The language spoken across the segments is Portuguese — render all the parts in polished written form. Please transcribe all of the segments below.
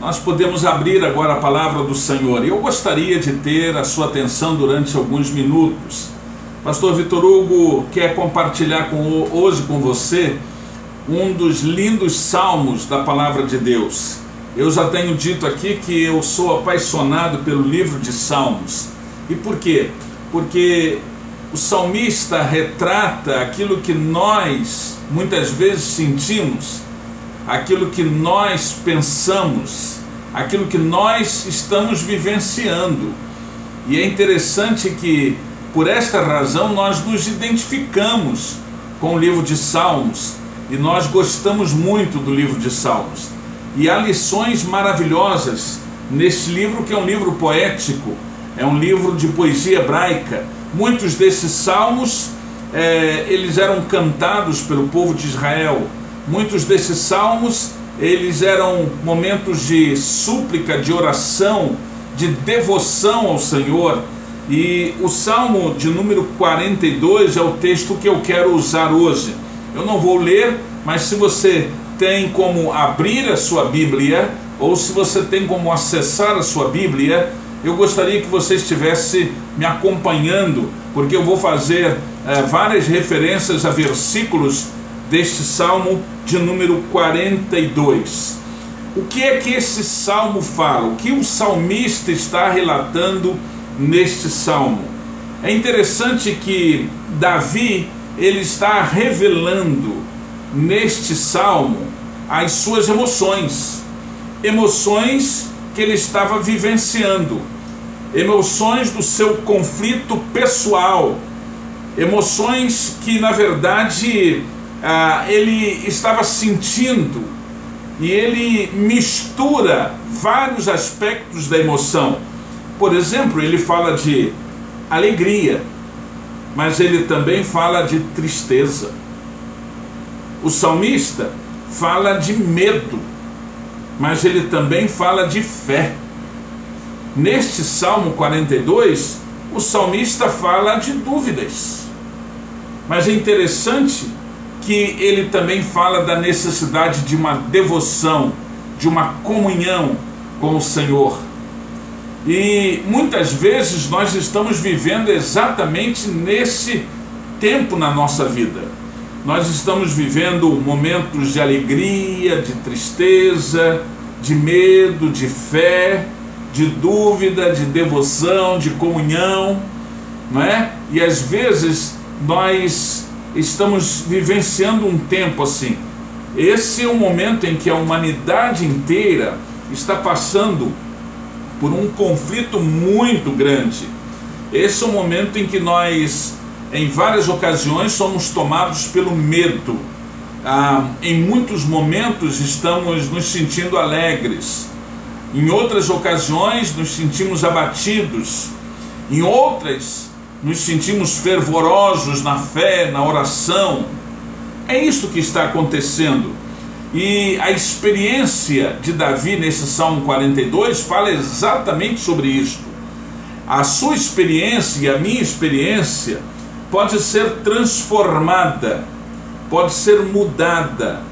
Nós podemos abrir agora a palavra do Senhor. Eu gostaria de ter a sua atenção durante alguns minutos. Pastor Vitor Hugo quer compartilhar hoje com você um dos lindos salmos da palavra de Deus. Eu já tenho dito aqui que eu sou apaixonado pelo livro de Salmos. E por quê? Porque o salmista retrata aquilo que nós muitas vezes sentimos, aquilo que nós pensamos, aquilo que nós estamos vivenciando. E é interessante que, por esta razão, nós nos identificamos com o livro de Salmos e nós gostamos muito do livro de Salmos. E há lições maravilhosas neste livro, que é um livro poético, é um livro de poesia hebraica. Muitos desses salmos, eles eram cantados pelo povo de Israel. Muitos desses salmos, eles eram momentos de súplica, de oração, de devoção ao Senhor. E o Salmo de número 42 é o texto que eu quero usar hoje. Eu não vou ler, mas se você tem como abrir a sua Bíblia, ou se você tem como acessar a sua Bíblia, eu gostaria que você estivesse me acompanhando, porque eu vou fazer várias referências a versículos deste Salmo de número 42. O que é que esse Salmo fala? O que o salmista está relatando neste Salmo? É interessante que Davi, ele está revelando neste Salmo as suas emoções que ele estava vivenciando, emoções do seu conflito pessoal, emoções que na verdade ele estava sentindo, e ele mistura vários aspectos da emoção. Por exemplo, ele fala de alegria, mas ele também fala de tristeza. O salmista fala de medo, mas ele também fala de fé. Neste Salmo 42, o salmista fala de dúvidas, mas é interessante que ele também fala da necessidade de uma devoção, de uma comunhão com o Senhor. E muitas vezes nós estamos vivendo exatamente nesse tempo na nossa vida. Nós estamos vivendo momentos de alegria, de tristeza, de medo, de fé, de dúvida, de devoção, de comunhão, não é? E às vezes nós estamos vivenciando um tempo assim. Esse é um momento em que a humanidade inteira está passando por um conflito muito grande. Esse é um momento em que nós, em várias ocasiões, somos tomados pelo medo. Em muitos momentos estamos nos sentindo alegres. Em outras ocasiões nos sentimos abatidos. Em outras nos sentimos fervorosos na fé, na oração. É isso que está acontecendo. E a experiência de Davi nesse Salmo 42 fala exatamente sobre isto. A sua experiência e a minha experiência pode ser transformada, pode ser mudada.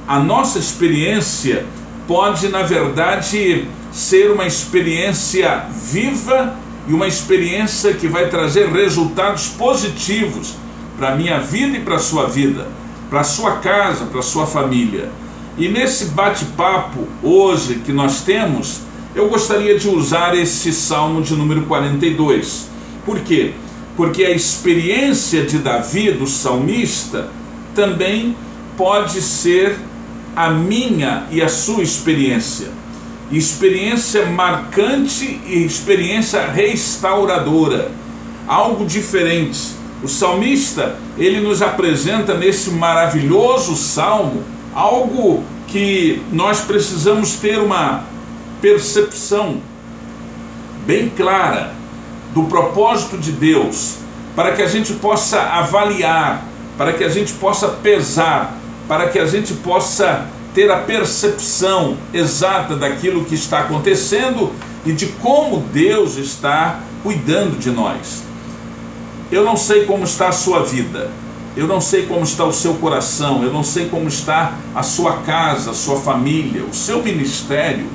A nossa experiência pode, na verdade, ser uma experiência viva e uma experiência que vai trazer resultados positivos para a minha vida e para a sua vida, para a sua casa, para a sua família. E nesse bate-papo hoje que nós temos, eu gostaria de usar esse Salmo de número 42. Por quê? Porque a experiência de Davi, do salmista, também pode ser a minha e a sua experiência. Experiência marcante e experiência restauradora. Algo diferente. O salmista, ele nos apresenta nesse maravilhoso salmo algo que nós precisamos ter uma percepção bem clara do propósito de Deus, para que a gente possa avaliar, para que a gente possa pesar, para que a gente possa ter a percepção exata daquilo que está acontecendo e de como Deus está cuidando de nós. Eu não sei como está a sua vida, eu não sei como está o seu coração, eu não sei como está a sua casa, a sua família, o seu ministério,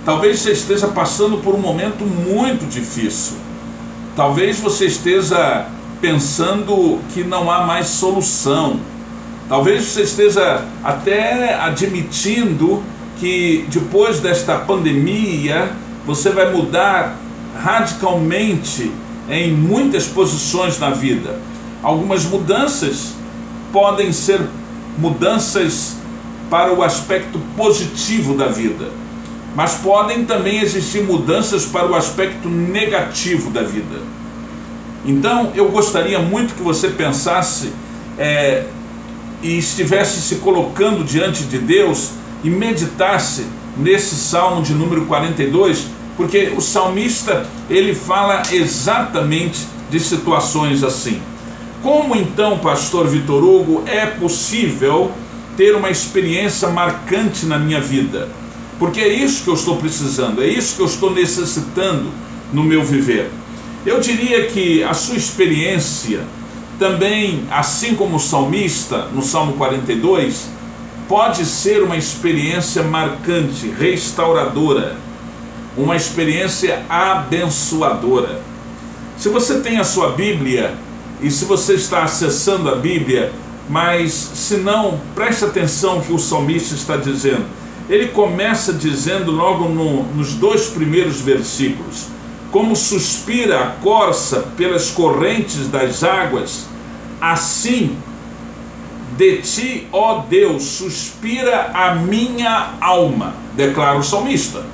Talvez você esteja passando por um momento muito difícil. Talvez você esteja pensando que não há mais solução. Talvez você esteja até admitindo que depois desta pandemia você vai mudar radicalmente em muitas posições na vida. Algumas mudanças podem ser mudanças para o aspecto positivo da vida, mas podem também existir mudanças para o aspecto negativo da vida. Então eu gostaria muito que você pensasse e estivesse se colocando diante de Deus e meditasse nesse Salmo de número 42, porque o salmista ele fala exatamente de situações assim. Como então, pastor Vitor Hugo, é possível ter uma experiência marcante na minha vida? Porque é isso que eu estou precisando, é isso que eu estou necessitando no meu viver. Eu diria que a sua experiência também, assim como o salmista, no Salmo 42, pode ser uma experiência marcante, restauradora, uma experiência abençoadora. Se você tem a sua Bíblia e se você está acessando a Bíblia, mas se não, preste atenção que o salmista está dizendo. Ele começa dizendo logo nos 2 primeiros versículos: como suspira a corça pelas correntes das águas, assim de ti, ó Deus, suspira a minha alma, declara o salmista.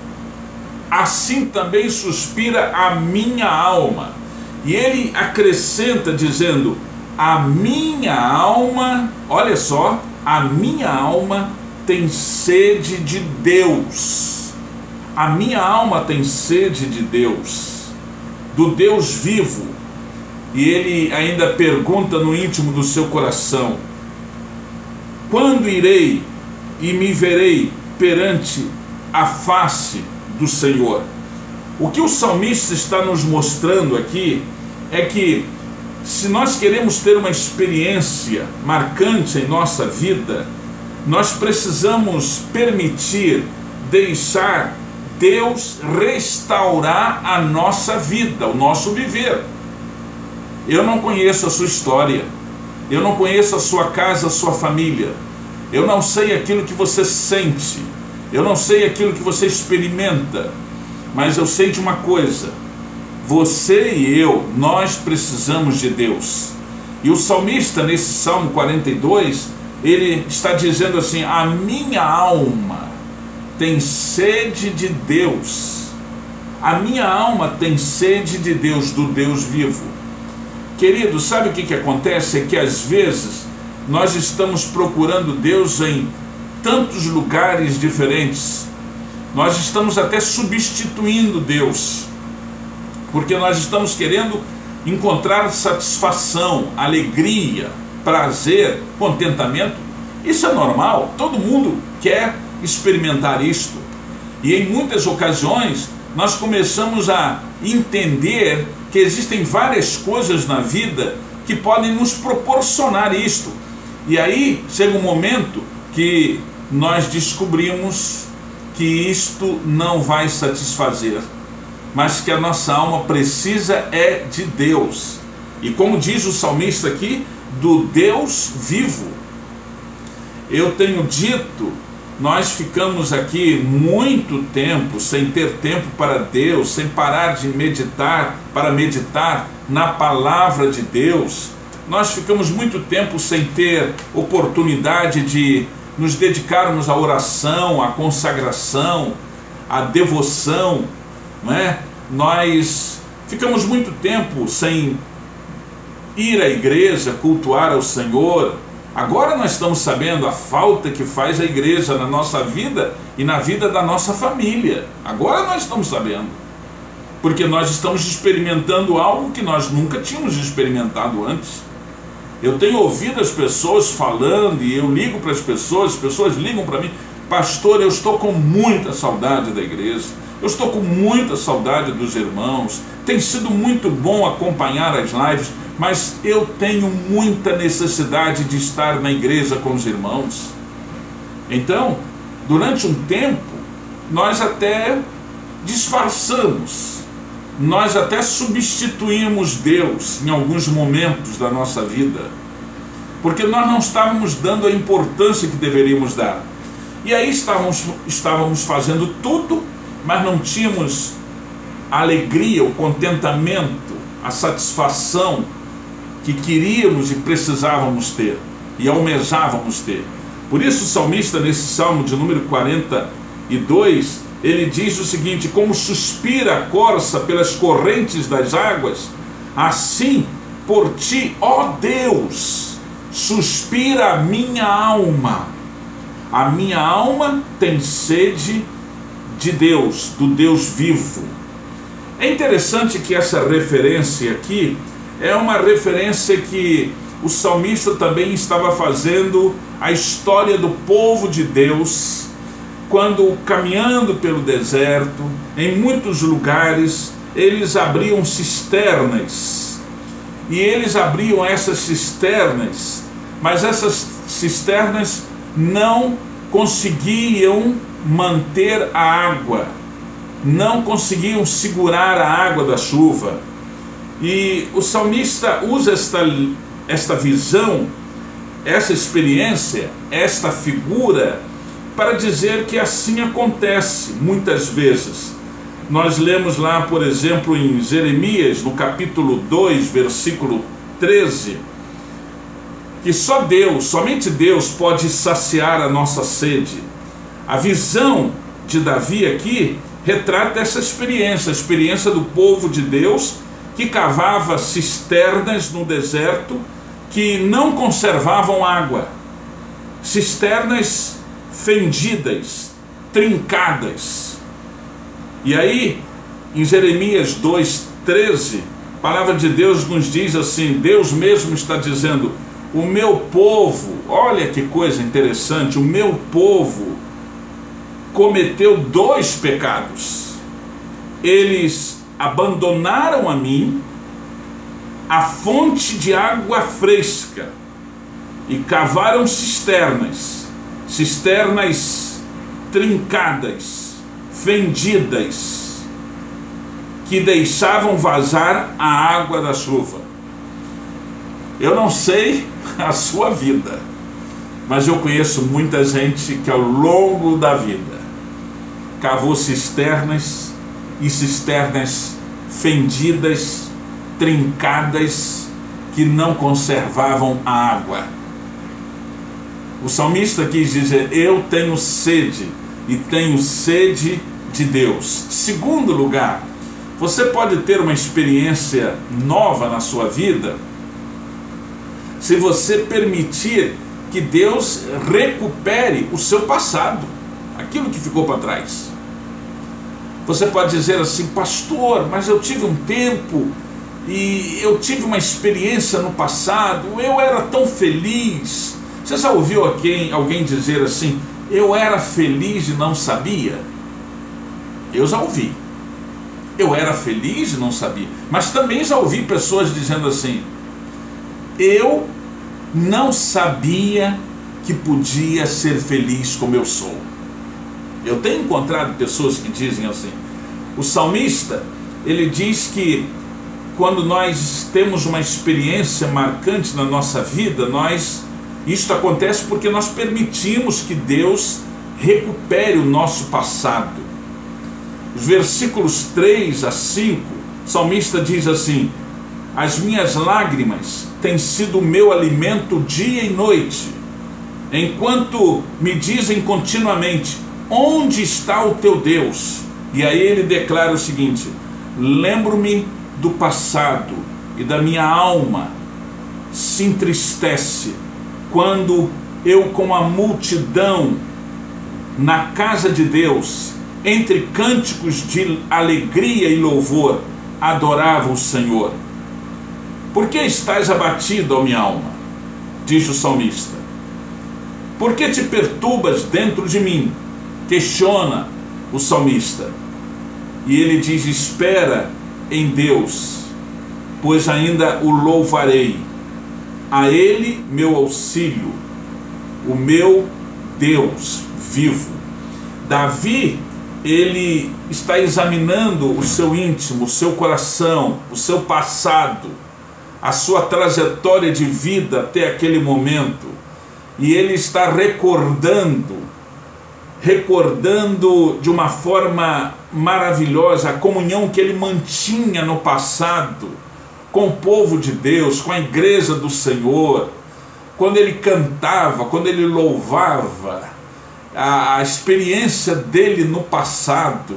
Assim também suspira a minha alma. E ele acrescenta dizendo: a minha alma, olha só, a minha alma tem sede de Deus. A minha alma tem sede de Deus, do Deus vivo. E ele ainda pergunta no íntimo do seu coração: quando irei e me verei perante a face do Senhor? O que o salmista está nos mostrando aqui é que, se nós queremos ter uma experiência marcante em nossa vida, nós precisamos permitir, deixar Deus restaurar a nossa vida, o nosso viver. Eu não conheço a sua história, eu não conheço a sua casa, a sua família, eu não sei aquilo que você sente, eu não sei aquilo que você experimenta, mas eu sei de uma coisa: você e eu, nós precisamos de Deus. E o salmista, nesse Salmo 42, ele está dizendo assim: a minha alma tem sede de Deus. A minha alma tem sede de Deus, do Deus vivo. Querido, sabe o que acontece? É que às vezes nós estamos procurando Deus em tantos lugares diferentes. Nós estamos até substituindo Deus, porque nós estamos querendo encontrar satisfação, alegria, prazer, contentamento. Isso é normal, todo mundo quer experimentar isto. E em muitas ocasiões nós começamos a entender que existem várias coisas na vida que podem nos proporcionar isto. E aí chega um momento que nós descobrimos que isto não vai satisfazer, mas que a nossa alma precisa é de Deus. E como diz o salmista aqui, do Deus vivo. Eu tenho dito, nós ficamos aqui muito tempo sem ter tempo para Deus, sem parar de meditar, para meditar na palavra de Deus. Nós ficamos muito tempo sem ter oportunidade de nos dedicarmos à oração, à consagração, à devoção, não é? Nós ficamos muito tempo sem ir à igreja, cultuar ao Senhor. Agora nós estamos sabendo a falta que faz a igreja na nossa vida e na vida da nossa família. Agora nós estamos sabendo, porque nós estamos experimentando algo que nós nunca tínhamos experimentado antes. Eu tenho ouvido as pessoas falando, e eu ligo para as pessoas ligam para mim: pastor, eu estou com muita saudade da igreja, eu estou com muita saudade dos irmãos, tem sido muito bom acompanhar as lives, mas eu tenho muita necessidade de estar na igreja com os irmãos. Então, durante um tempo, nós até disfarçamos, nós até substituímos Deus em alguns momentos da nossa vida, porque nós não estávamos dando a importância que deveríamos dar. E aí estávamos fazendo tudo, mas não tínhamos a alegria, o contentamento, a satisfação que queríamos e precisávamos ter, e almejávamos ter. Por isso o salmista, nesse salmo de número 42, ele diz o seguinte: como suspira a corça pelas correntes das águas, assim por ti, ó Deus, suspira a minha alma. A minha alma tem sede de Deus, do Deus vivo. É interessante que essa referência aqui é uma referência que o salmista também estava fazendo a história do povo de Deus, quando caminhando pelo deserto, em muitos lugares, eles abriam cisternas. E eles abriam essas cisternas, mas essas cisternas não conseguiam manter a água, não conseguiam segurar a água da chuva. E o salmista usa esta visão, essa experiência, esta figura, para dizer que assim acontece muitas vezes. Nós lemos lá, por exemplo, em Jeremias, no capítulo 2, versículo 13, que só Deus, somente Deus pode saciar a nossa sede. A visão de Davi aqui retrata essa experiência, a experiência do povo de Deus que cavava cisternas no deserto que não conservavam água, cisternas fendidas, trincadas. E aí, em Jeremias 2,13, a palavra de Deus nos diz assim, Deus mesmo está dizendo: o meu povo, olha que coisa interessante, o meu povo cometeu 2 pecados. Eles abandonaram a mim, a fonte de água fresca, e cavaram cisternas, cisternas trincadas, fendidas, que deixavam vazar a água da chuva. Eu não sei a sua vida, mas eu conheço muita gente que ao longo da vida cavou cisternas, e cisternas fendidas, trincadas, que não conservavam a água. O salmista quis dizer: eu tenho sede, e tenho sede de Deus. Segundo lugar, você pode ter uma experiência nova na sua vida se você permitir que Deus recupere o seu passado, aquilo que ficou para trás. Você pode dizer assim: pastor, mas eu tive um tempo e eu tive uma experiência no passado, eu era tão feliz. Você já ouviu alguém dizer assim: eu era feliz e não sabia? Eu já ouvi. Eu era feliz e não sabia. Mas também já ouvi pessoas dizendo assim: eu não sabia que podia ser feliz como eu sou. Eu tenho encontrado pessoas que dizem assim. O salmista, ele diz que quando nós temos uma experiência marcante na nossa vida, isto acontece porque nós permitimos que Deus recupere o nosso passado. Os versículos 3 a 5, o salmista diz assim: as minhas lágrimas têm sido o meu alimento dia e noite, enquanto me dizem continuamente: onde está o teu Deus? E aí ele declara o seguinte: lembro-me do passado, e da minha alma se entristece quando eu, com a multidão na casa de Deus, entre cânticos de alegria e louvor, adorava o Senhor. Por que estás abatido, ó minha alma? Diz o salmista. Por que te perturbas dentro de mim? Questiona o salmista. E ele diz: espera em Deus, pois ainda o louvarei. A ele meu auxílio, o meu Deus vivo. Davi, ele está examinando o seu íntimo, o seu coração, o seu passado, a sua trajetória de vida até aquele momento, e ele está recordando de uma forma maravilhosa a comunhão que ele mantinha no passado com o povo de Deus, com a igreja do Senhor, quando ele cantava, quando ele louvava, a experiência dele no passado.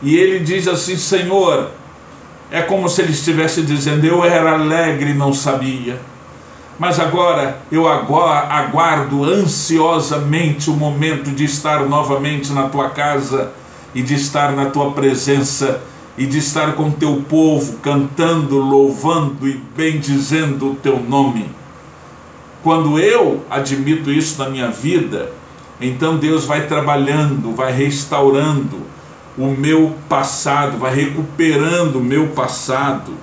E ele diz assim: Senhor, é como se ele estivesse dizendo: eu era alegre e não sabia, mas agora eu aguardo ansiosamente o momento de estar novamente na tua casa e de estar na tua presença e de estar com teu povo cantando, louvando e bendizendo o teu nome. Quando eu admito isso na minha vida, então Deus vai trabalhando, vai restaurando o meu passado, vai recuperando o meu passado.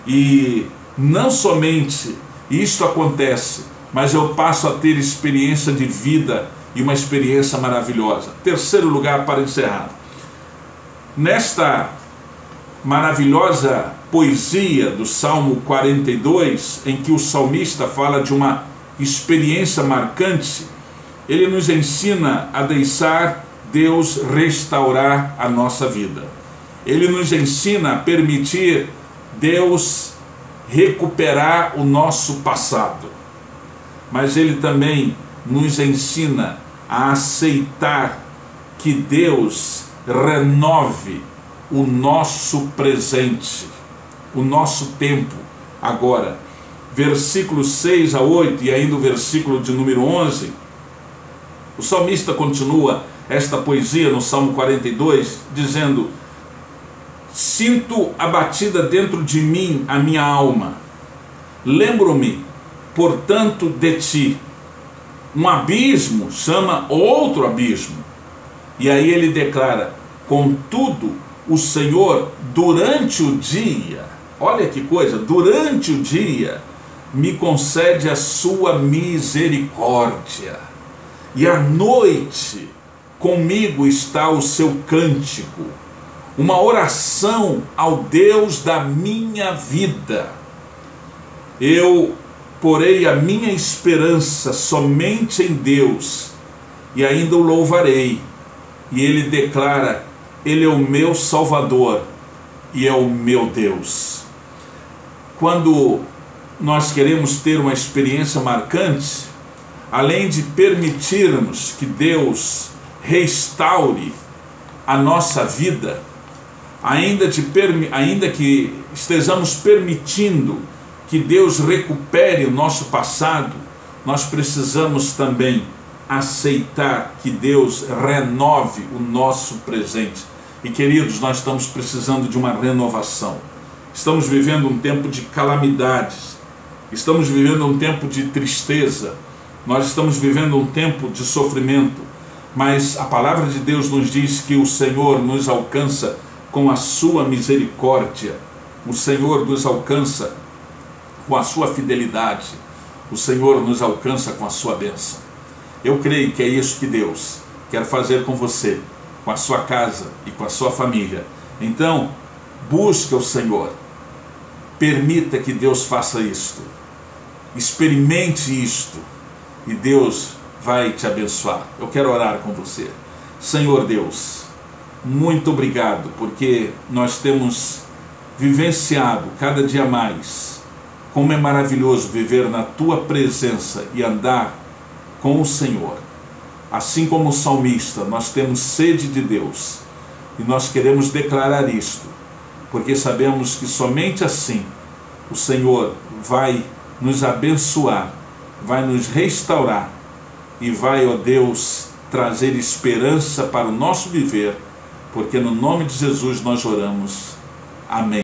E não somente isto acontece, mas eu passo a ter experiência de vida e uma experiência maravilhosa. Terceiro lugar, para encerrar, nesta maravilhosa poesia do Salmo 42, em que o salmista fala de uma experiência marcante, ele nos ensina a deixar Deus restaurar a nossa vida. Ele nos ensina a permitir Deus recuperar o nosso passado. Mas ele também nos ensina a aceitar que Deus renove o nosso presente, o nosso tempo agora. Versículos 6 a 8 e ainda o versículo de número 11, o salmista continua esta poesia no Salmo 42, dizendo: sinto abatida dentro de mim a minha alma, lembro-me, portanto, de ti. Um abismo chama outro abismo. E aí ele declara: contudo, o Senhor, durante o dia, olha que coisa, durante o dia, me concede a sua misericórdia, e à noite comigo está o seu cântico, uma oração ao Deus da minha vida. Eu porei a minha esperança somente em Deus, e ainda o louvarei. E ele declara: ele é o meu Salvador e é o meu Deus. Quando nós queremos ter uma experiência marcante, além de permitirmos que Deus restaure a nossa vida, ainda que estejamos permitindo que Deus recupere o nosso passado, nós precisamos também aceitar que Deus renove o nosso presente. E queridos, nós estamos precisando de uma renovação. Estamos vivendo um tempo de calamidades, estamos vivendo um tempo de tristeza, nós estamos vivendo um tempo de sofrimento, mas a palavra de Deus nos diz que o Senhor nos alcança com a sua misericórdia, o Senhor nos alcança com a sua fidelidade, o Senhor nos alcança com a sua bênção. Eu creio que é isso que Deus quer fazer com você, com a sua casa e com a sua família. Então, busque o Senhor, permita que Deus faça isto, experimente isto, e Deus vai te abençoar. Eu quero orar com você. Senhor Deus, muito obrigado, porque nós temos vivenciado cada dia mais como é maravilhoso viver na tua presença e andar com o Senhor. Assim como o salmista, nós temos sede de Deus, e nós queremos declarar isto, porque sabemos que somente assim o Senhor vai nos abençoar, vai nos restaurar e vai, ó Deus, trazer esperança para o nosso viver, porque no nome de Jesus nós oramos. Amém.